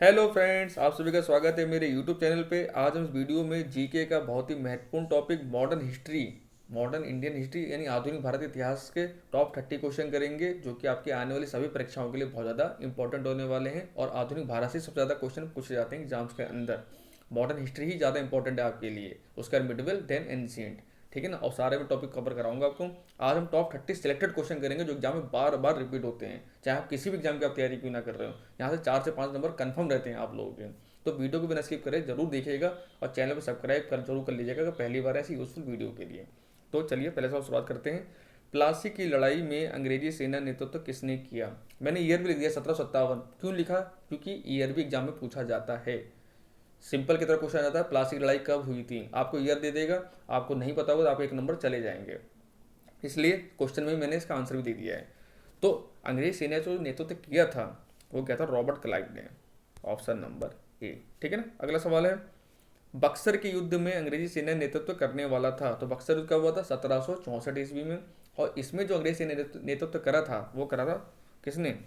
Hello friends, आप सभी का स्वागत है मेरे यूट्यूब चैनल पे। आज हम इस वीडियो में जीके का बहुत ही महत्वपूर्ण topic modern history, modern Indian history यानी आधुनिक भारतीय इतिहास के टॉप 30 क्वेश्चन करेंगे, जो कि आपके आने वाली सभी परीक्षाओं के लिए बहुत ज़्यादा इंपॉर्टेंट होने वाले हैं। और आधुनिक भारत से सबसे ज़्यादा क्वेश्चन पूछे जाते हैं एग्जाम्स के अंदर। मॉडर्न हिस्ट्री ही ज़्यादा इंपॉर्टेंट है आपके लिए, उसका मिडवल देन एंशिएंट। ठीक है ना। और सारे में टॉपिक कवर कराऊंगा आपको। आज हम टॉप 30 सिलेक्टेड क्वेश्चन करेंगे जो एग्जाम में बार बार रिपीट होते हैं, चाहे आप किसी भी एग्जाम की आप तैयारी क्यों ना कर रहे हो। यहाँ से 4 से 5 नंबर कंफर्म रहते हैं आप लोगों के। तो वीडियो को बिना स्किप करें जरूर देखिएगा और चैनल को सब्सक्राइब जरूर कर लीजिएगा अगर पहली बार ऐसी यूजफुल वीडियो के लिए। तो चलिए पहले से शुरुआत करते हैं। प्लासी की लड़ाई में अंग्रेजी सेना नेतृत्व किसने किया। मैंने ईयर भी लिख दिया 1757। क्यों लिखा? क्योंकि ईयर भी एग्जाम में पूछा जाता है। सिंपल की तरह क्वेश्चन आ जाता है, प्लासी की लड़ाई कब हुई थी, आपको ईयर दे देगा। आपको नहीं पता होगा तो आप एक नंबर चले जाएंगे, इसलिए क्वेश्चन में मैंने इसका आंसर भी दे दिया है। तो अंग्रेज सेना जो नेतृत्व किया था वो क्या था? रॉबर्ट क्लाइव ने। Option number A. ठीक है ना। अगला सवाल है, बक्सर के युद्ध में अंग्रेजी सेना नेतृत्व करने वाला था। तो बक्सर युद्ध कब हुआ था? 1764 ईस्वी में। और इसमें जो अंग्रेज सेना नेतृत्व करा था वो करा था किसने?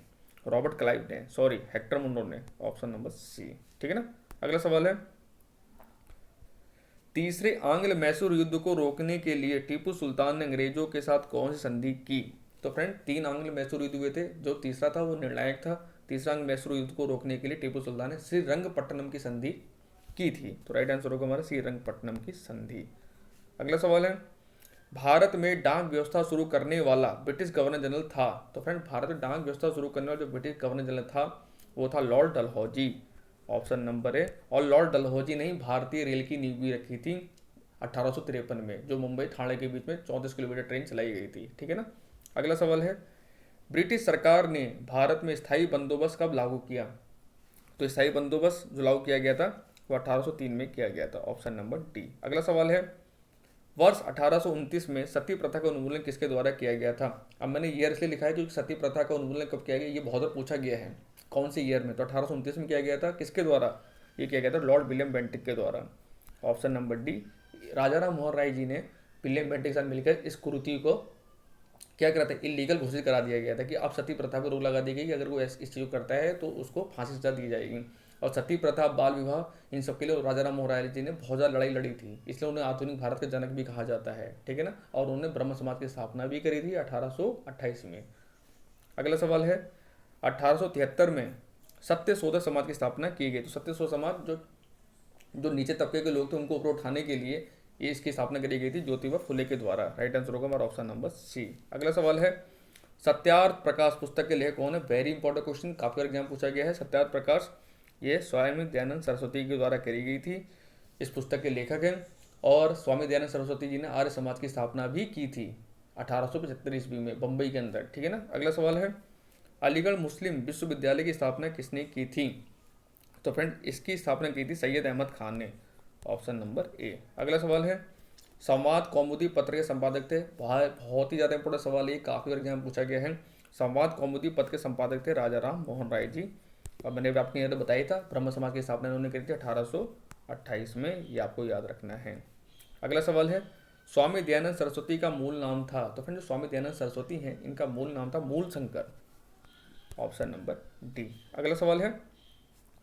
रॉबर्ट क्लाइव ने, सॉरी हेक्टर मुंडो ने। Option number C. ठीक है ना। अगला सवाल है, तीसरे आंग्ल मैसूर युद्ध को रोकने के लिए टीपू सुल्तान ने अंग्रेजों के साथ कौन सी संधि की। तो फ्रेंड, 3 आंग्ल मैसूर युद्ध हुए थे, जो तीसरा था वो निर्णायक था। तीसरा आंग्ल मैसूर युद्ध को रोकने के लिए टीपू सुल्तान ने श्रीरंगपट्टनम की संधि की थी। तो राइट आंसर होगा हमारा श्रीरंगपट्टनम की संधि। अगला सवाल है, भारत में डाक व्यवस्था शुरू करने वाला ब्रिटिश गवर्नर जनरल था। तो फ्रेंड, भारत में डाक व्यवस्था शुरू करने वाला जो ब्रिटिश गवर्नर जनरल था वो था Lord Dalhousie. Option number A. और लॉर्ड डलहौजी ने ही भारतीय रेल की नींव भी रखी थी 1853 में, जो मुंबई ठाणे के बीच में 34 किलोमीटर ट्रेन चलाई गई थी। ठीक है ना। अगला सवाल है, ब्रिटिश सरकार ने भारत में स्थायी बंदोबस्त कब लागू किया। तो स्थायी बंदोबस्त जो लागू किया गया था वो 1803 में किया गया था। Option number D. अगला सवाल है, वर्ष 1829 में सती प्रथा का उन्मूलन किसके द्वारा किया गया था। अब मैंने ईयर इसलिए लिखा है क्योंकि सती प्रथा का उन्मूलन कब किया गया ये बहुत बार पूछा गया है, कौन से ईयर में। तो 1829 में किया गया था। किसके द्वारा ये किया गया था? लॉर्ड विलियम बेंटिक के द्वारा। Option number D. Raja Ram Mohan Roy ji ने विलियम बेंटिक के साथ मिलकर इस कुरीति को क्या करा था? इलीगल घोषित करा दिया गया था कि अब सती प्रथा पर रोक लगा दी गई कि अगर कोई इस चीज़ को करता है तो उसको फांसी सजा दी जाएगी। और सती प्रथा, बाल विवाह, इन सब के लिए राजा राम मोहन राय जी ने बहुत ज़्यादा लड़ाई लड़ी थी, इसलिए उन्हें आधुनिक भारत के जनक भी कहा जाता है। ठीक है ना। और उन्होंने ब्रह्म समाज की स्थापना भी करी थी 1828 में। अगला सवाल है, 1873 में सत्य शोधक समाज की स्थापना की गई। तो सत्य शोधक समाज जो जो नीचे तबके के लोग थे उनको ऊपर उठाने के लिए ये इसकी स्थापना करी गई थी ज्योतिबा फुले के द्वारा। राइट आंसर होगा हमारा ऑप्शन नंबर सी। अगला सवाल है, सत्यार्थ प्रकाश पुस्तक के लेखक कौन है? वेरी इंपॉर्टेंट क्वेश्चन, काफी बार एग्जाम पूछा गया है। सत्यार्थ प्रकाश ये स्वामी दयानंद सरस्वती के द्वारा करी गई थी, इस पुस्तक के लेखक हैं। और स्वामी दयानंद सरस्वती जी ने आर्य समाज की स्थापना भी की थी 1875 ईस्वी में बम्बई के अंदर। ठीक है ना। अगला सवाल है, अलीगढ़ मुस्लिम विश्वविद्यालय की स्थापना किसने की थी। तो फ्रेंड, इसकी स्थापना की थी सैयद अहमद खान ने। Option number A. अगला सवाल है, संवाद कौमुदी पत्र के संपादक थे। बहुत ही ज़्यादा इंपॉर्टेंट सवाल है, काफ़ी बार एग्जाम पूछा गया है। संवाद कौमुदी पत्र के संपादक थे राजा राम मोहन राय जी। और मैंने भी आपको यहाँ बताया था, ब्रह्म समाज की स्थापना उन्होंने करी थी 1828 में, ये आपको याद रखना है। अगला सवाल है, स्वामी दयानंद सरस्वती का मूल नाम था। तो फ्रेंड, जो स्वामी दयानंद सरस्वती हैं इनका मूल नाम था मूल शंकर। Option number D. अगला सवाल है,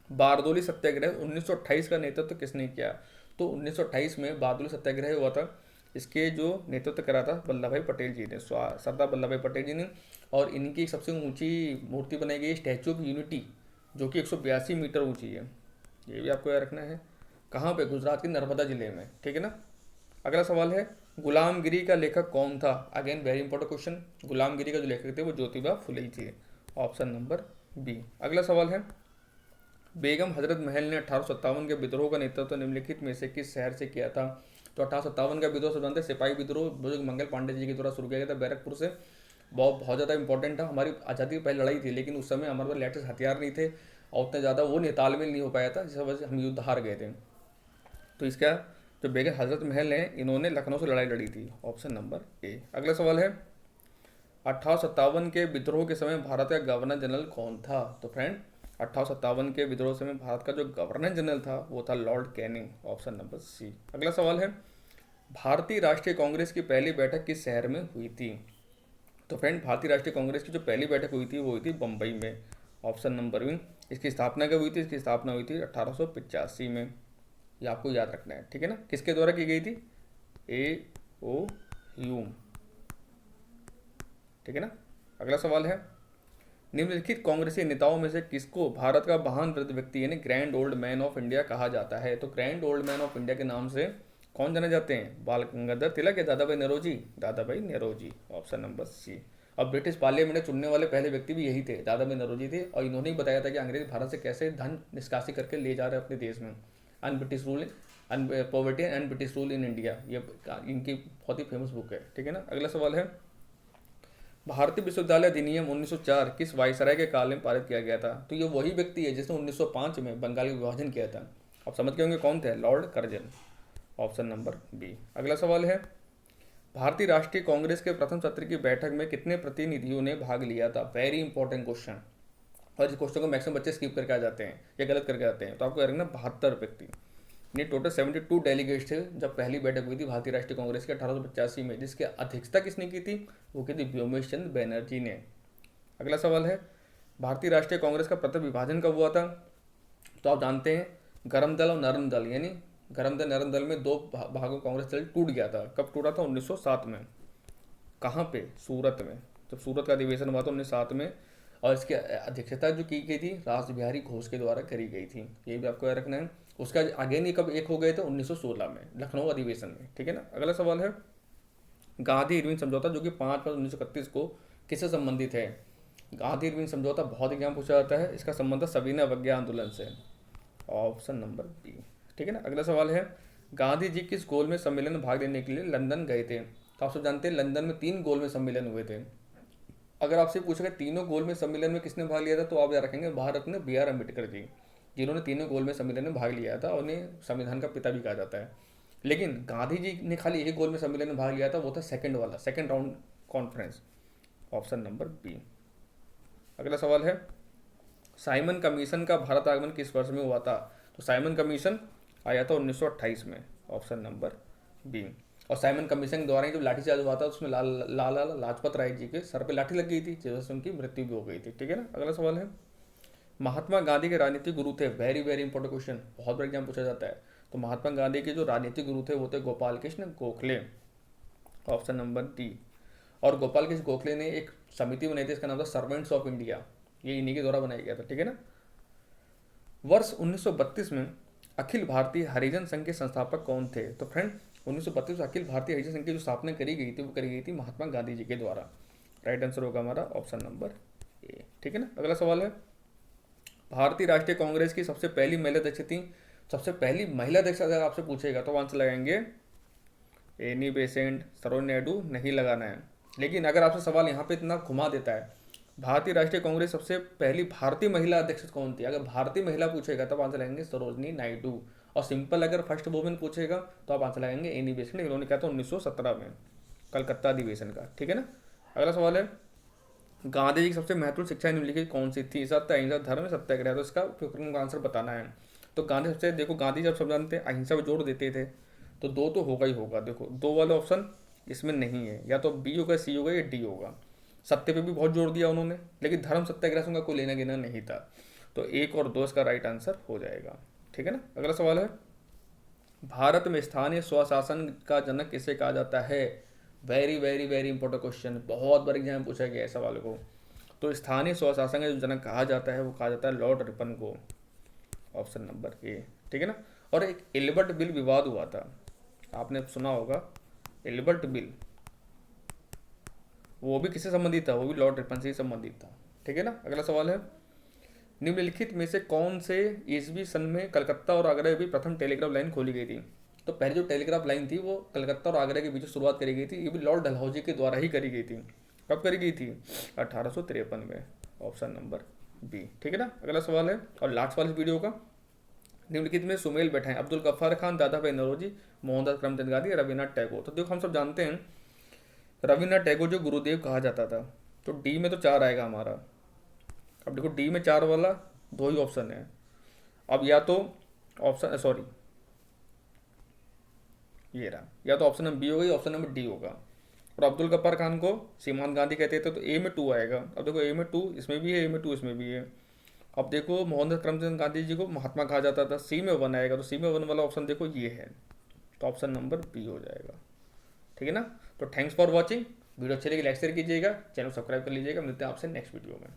बारदोली सत्याग्रह 1928 का नेतृत्व किसने किया। तो 1928 में बारदोली सत्याग्रह हुआ था, इसके जो नेतृत्व करा था वल्लभ भाई पटेल जी ने, सरदार वल्लभ भाई पटेल जी ने। और इनकी एक सबसे ऊंची मूर्ति बनाई गई स्टैचू ऑफ यूनिटी, जो कि 182 मीटर ऊंची है। ये भी आपको याद रखना है। कहाँ पे? गुजरात के नर्मदा जिले में। ठीक है ना। अगला सवाल है, गुलामगिरी का लेखक कौन था। अगेन वेरी इंपॉर्टेंट क्वेश्चन, गुलामगिरी का जो लेखक थे वो ज्योतिबा फुले ही थे। Option number B. अगला सवाल है, बेगम हजरत महल ने 1857 के विद्रोह का नेतृत्व निम्नलिखित में से किस शहर से किया था। तो 1857 का विद्रोह जानते हैं, सिपाही विद्रोह, बुजुर्ग मंगल पांडे जी के द्वारा शुरू किया गया था बैरकपुर से। बहुत ज़्यादा इंपॉर्टेंट था, हमारी आज़ादी की पहली लड़ाई थी, लेकिन उस समय हमारे पास लेटेस्ट हथियार नहीं थे और उतना ज़्यादा वो नहीं तालमेल नहीं हो पाया था, जिस वजह से हम युद्ध हार गए थे। तो इसका जो बेगम हजरत महल है इन्होंने लखनऊ से लड़ाई लड़ी थी। Option number A. अगला सवाल है, 1857 के विद्रोह के समय भारत का गवर्नर जनरल कौन था। तो फ्रेंड, 1857 के विद्रोह समय भारत का जो गवर्नर जनरल था वो था Lord Canning. Option number C. अगला सवाल है, भारतीय राष्ट्रीय कांग्रेस की पहली बैठक किस शहर में हुई थी। तो फ्रेंड, भारतीय राष्ट्रीय कांग्रेस की जो पहली बैठक हुई थी वो हुई थी बम्बई में। Option number B. इसकी स्थापना कब हुई थी? इसकी स्थापना हुई थी 1885 में। ये आपको याद रखना है, ठीक है ना। किसके द्वारा की गई थी? ए ओ ह्यूम, ठीक है ना। अगला सवाल है, निम्नलिखित कांग्रेसी नेताओं में से किसको भारत का महान वृद्ध व्यक्ति यानी grand old man of India कहा जाता है? तो grand old man of India के नाम से कौन जाने जाते हैं? बाल गंगाधर तिलक या दादा भाई नौरोजी? दादा भाई नौरोजी, ऑप्शन नंबर सी। और ब्रिटिश पार्लियामेंट में चुनने वाले पहले व्यक्ति भी यही थे, दादा भाई नौरोजी थे। और इन्होंने ही बताया था कि अंग्रेज भारत से कैसे धन निष्कासित करके ले जा रहे हैं अपने देश में। Un British rule poverty and British rule in India, ये इनकी बहुत ही फेमस बुक है, ठीक है ना। अगला सवाल है, भारतीय विश्वविद्यालय अधिनियम 1904 किस वायसराय के काल में पारित किया गया था? तो ये वही व्यक्ति है जिसने 1905 में बंगाल का विभाजन किया था। आप समझ गए होंगे कौन थे? Lord Curzon, option number B. अगला सवाल है, भारतीय राष्ट्रीय कांग्रेस के प्रथम सत्र की बैठक में कितने प्रतिनिधियों ने भाग लिया था? वेरी इंपॉर्टेंट क्वेश्चन, और इस क्वेश्चन को मैक्सिमम बच्चे स्किप करके आ जाते हैं या गलत करके आते हैं। तो आपको करेंगे 72 व्यक्ति, ये टोटल 72 डेलीगेट्स थे जब पहली बैठक हुई थी भारतीय राष्ट्रीय कांग्रेस की 1885 में, जिसकी अध्यक्षता किसने की थी? वो की थी व्योमेश चंद्र बैनर्जी ने। अगला सवाल है, भारतीय राष्ट्रीय कांग्रेस का प्रथम विभाजन कब हुआ था? तो आप जानते हैं गरम दल और नरम दल, यानी गरम दल नरम दल में दो भागों कांग्रेस दल टूट गया था। कब टूटा था? 1907 में। कहाँ पे? सूरत में। जब सूरत का अधिवेशन हुआ था 1907 में, और इसकी अध्यक्षता जो की गई थी रास बिहारी घोष के द्वारा करी गई थी, ये भी आपको याद रखना है। उसका आगे नहीं कब एक हो गए थे? 1916 में लखनऊ अधिवेशन में, ठीक है ना। अगला सवाल है, गांधी इरविन समझौता जो कि 5 मार्च 1931 को किससे संबंधित है? गांधी इरविन समझौता बहुत एग्जाम पूछा जाता है, इसका संबंध सविनय अवज्ञा आंदोलन से, ऑप्शन नंबर बी, ठीक है ना। अगला सवाल है, गांधी जी किस गोल में सम्मेलन में भाग लेने के लिए लंदन गए थे? तो आप सब जानते हैं लंदन में 3 गोल में सम्मेलन हुए थे। अगर आपसे पूछेगा तीनों गोल में सम्मेलन में किसने भाग लिया था, तो आप याद रखेंगे भारत में बी आर अम्बेडकर जी, जिन्होंने तीनों गोल में सम्मेलन में भाग लिया था, उन्हें संविधान का पिता भी कहा जाता है। लेकिन गांधी जी ने खाली एक गोल में सम्मेलन में भाग लिया था, वो था सेकंड वाला, second round conference, option number B. अगला सवाल है, साइमन कमीशन का भारत आगमन किस वर्ष में हुआ था? तो साइमन कमीशन आया था 1928 में, ऑप्शन नंबर बी। और साइमन कमीशन के द्वारा जो लाठीचार्ज हुआ था उसमें लाला लाजपत राय जी के सर पे लाठी लग गई थी, जिससे उनकी मृत्यु भी हो गई थी, ठीक है ना। अगला सवाल है, महात्मा गांधी के राजनीतिक गुरु थे? वेरी वेरी इंपॉर्टेंट क्वेश्चन, बहुत बार एग्जाम पूछा जाता है। तो महात्मा गांधी के जो राजनीतिक गुरु थे वो थे Gopal Krishna Gokhale, option number D. और गोपाल कृष्ण गोखले ने एक समिति बनाई थी, इसका नाम था सर्वेंट्स ऑफ इंडिया, ये इन्हीं के द्वारा बनाया गया था, ठीक है ना। वर्ष 1932 में अखिल भारतीय हरिजन संघ के संस्थापक कौन थे? तो फ्रेंड 1932 में अखिल भारतीय हरिजन संघ की जो स्थापना करी गई थी वो करी गई थी महात्मा गांधी जी के द्वारा। राइट आंसर होगा हमारा ऑप्शन नंबर ए, ठीक है ना। अगला सवाल है, भारतीय राष्ट्रीय कांग्रेस की सबसे पहली महिला अध्यक्ष थी? सबसे पहली महिला अध्यक्ष अगर आपसे पूछेगा तो आंसर लगाएंगे एनी बेसेंट, सरोज नायडू नहीं लगाना है। लेकिन अगर आपसे सवाल यहाँ पे इतना घुमा देता है, भारतीय राष्ट्रीय कांग्रेस सबसे पहली भारतीय महिला अध्यक्ष कौन थी, अगर भारतीय महिला पूछेगा तब आंसर लगाएंगे सरोजनी नायडू। और सिंपल अगर फर्स्ट वुमेन पूछेगा तो आप आंसर लगाएंगे एनी बेसेंट, इन्होंने कहा था 1917 में कलकत्ता अधिवेशन का, ठीक है ना। अगला सवाल है, गांधी जी की सबसे महत्वपूर्ण शिक्षा निम्नलिखित कौन सी थी? सत्य, अहिंसा, धर्म, सत्याग्रह। तो इसका का आंसर बताना है। तो गांधी सबसे, देखो गांधी जब सब जानते हैं अहिंसा पर जोर देते थे, तो दो तो होगा ही होगा। देखो दो वाला ऑप्शन इसमें नहीं है, या तो बी होगा, सी होगा, या डी होगा। सत्य पे भी बहुत जोर दिया उन्होंने, लेकिन धर्म सत्याग्रह से उनका कोई लेना देना नहीं था। तो 1 और 2 इसका राइट आंसर हो जाएगा, ठीक है ना। अगला सवाल है, भारत में स्थानीय स्वशासन का जनक किसे कहा जाता है? Very very very important question, बहुत बार एग्जाम में पूछा गया है सवाल को। तो स्थानीय स्वशासन का जो जनक कहा जाता है वो कहा जाता है लॉर्ड रिपन को, ऑप्शन नंबर ए, ठीक है ना। और एक एल्बर्ट बिल विवाद हुआ था, आपने सुना होगा एल्बर्ट बिल, वो भी किससे संबंधित था? वो भी लॉर्ड रिपन से संबंधित था, ठीक है ना। अगला सवाल है, निम्नलिखित में से कौन से ईस्वी सन में कलकत्ता और आगरा के बीच प्रथम टेलीग्राफ लाइन खोली गई थी? तो पहले जो टेलीग्राफ लाइन थी वो कलकत्ता और आगरा के बीच शुरुआत करी गई थी, ये भी लॉर्ड डलहौजी के द्वारा ही करी गई थी। कब करी गई थी? 1853 में, ऑप्शन नंबर बी, ठीक है ना। अगला सवाल है और लास्ट वाले वीडियो का, निम्नलिखित में सुमेल बैठे हैं अब्दुल गफ्फार खान, दादा भाई नौरोजी, मोहनदास करमचंद गांधी, रविन्द्रनाथ टैगोर। तो देखो हम सब जानते हैं रविन्द्रनाथ टैगोर जो गुरुदेव कहा जाता था, तो डी में तो 4 आएगा हमारा। अब देखो डी में 4 वाला 2 ही ऑप्शन है। अब या तो ऑप्शन सॉरी ये रहा, या तो ऑप्शन नंबर बी होगा या ऑप्शन नंबर डी होगा। और अब्दुल गफ्फार खान को सीमांत गांधी कहते थे, तो ए में 2 आएगा। अब देखो ए में 2 इसमें भी है, ए में 2 इसमें भी है। अब देखो मोहनदास करमचंद गांधी जी को महात्मा कहा जाता था, सी में 1 आएगा, तो सी में 1 वाला ऑप्शन देखो ये है, तो ऑप्शन नंबर बी हो जाएगा। ठीक है ना। तो थैंक्स फॉर वॉचिंग, वीडियो अच्छी लगी लाइक शेयर कीजिएगा, चैनल सब्सक्राइब कर लीजिएगा। मिलते हैं आपसे नेक्स्ट वीडियो में।